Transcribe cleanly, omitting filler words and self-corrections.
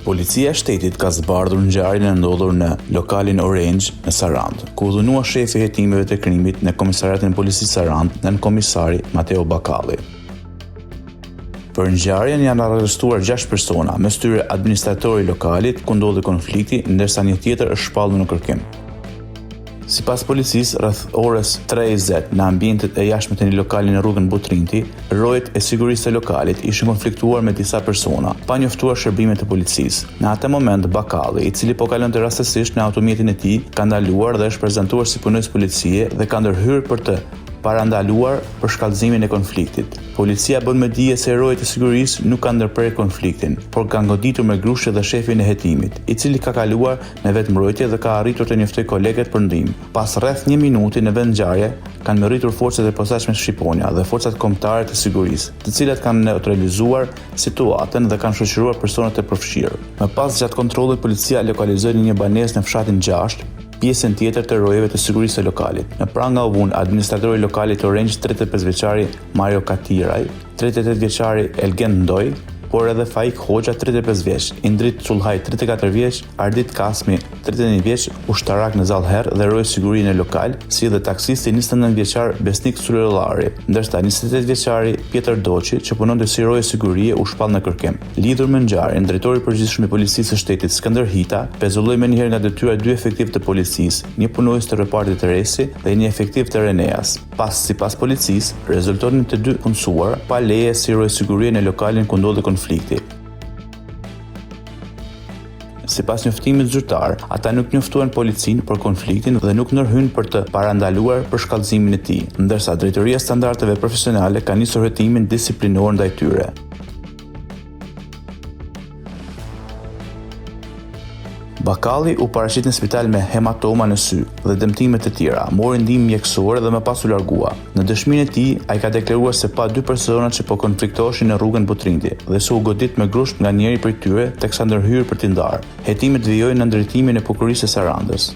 Policia e shtetit ka zbardhur ngjarjen e ndodhur në lokalin Orange në Sarandë, ku u dhunua shefi i hetimeve të krimit në Komisariatin e Policisë Sarandë, nën komisari Mateo Bakalli. Për ngjarjen janë arrestuar 6 persona, mes tyre administratori i lokalit ku ndodhi konflikti, ndërsa një tjetër është shpallur në kërkim. Sipas policisë, rreth orës 3:20 në ambientet e jashtme të një lokali në rrugën Butrinti, rojet e sigurisë të lokalit ishin konfliktuar me disa persona, pa njoftuar shërbimet e policisë. Në atë moment, Bakalli, i cili po kalonte rastësisht në automjetin e tij, ka ndaluar dhe është prezantuar si punonjës policie dhe ka ndërhyrë për të parandaluar për shkallëzimin e konfliktit. Policia bën me dije se rojet e sigurisë nuk kanë ndërprer konfliktin, por kanë goditur me grushte dhe shefin e hetimit, i cili ka kaluar në vetmbrojtje dhe ka arritur të njoftojë kolegët për ndihmë. Pas rreth 1 minuti në vend ngjarje, kanë merritur forcat e posaçme Shqiponia dhe forcat kombëtare të sigurisë, të cilat kanë neutralizuar situatën dhe kanë shoqëruar personat e përfshirë. Më pas, gjatë kontrollit, policia lokalizoi një banesë në fshatin 6, pjesën tjetër të rojeve të sigurisë së lokalit. Në pranga u vun administratori i lokalit Orange, 35 vjeçari Mario Katiraj, 38 vjeçari Elgen Ndoj, por edhe Faik Hoxha, 35 vjeç, Indrit Cullhaj, 34 vjeç, Ardit Kasmi, 31 vjeç, ushtarak në Zallher dhe rojë siguri në lokal, si dhe taksisti 29 vjeçar Besnik Sulellari, ndërsa 28 vjeçari Pjetër Doçi, që punonte si rojë sigurie, u shpall në kërkim. Lidhur me ngjarjen, drejtori i përgjithshëm i policisë së shtetit Skënder Hita pezulloi menjëherë nga detyra 2 efektiv të policisë, një punonjës të repartit të Resi dhe një efektiv të Reneas. Sipas policisë, rezultonin të 2 punësuar pa leje si rojë sigurie në lokalin ku ndodhi konflikti. Sipas njoftimit zyrtar, ata nuk njoftuan policinë për konfliktin dhe nuk ndërhyjnë për të parandaluar për shkallëzimin e tij, ndërsa Drejtoria e Standardeve Profesionale ka nisur hetimin disiplinor ndaj tyre. Bakalli u paraqit në spital me hematoma në sy dhe dëmtime të tjera, mori ndihmë mjekësore dhe më pas u largua. Në dëshminë e tij, ai ka deklaruar se pa 2 persona që po konfliktoheshin në rrugën Butrinti dhe se u godit me grusht nga njëri prej tyre teksa ndërhyrë për t'i ndarë. Hetimet vijojnë në drejtimin e prokurisë së Sarandës.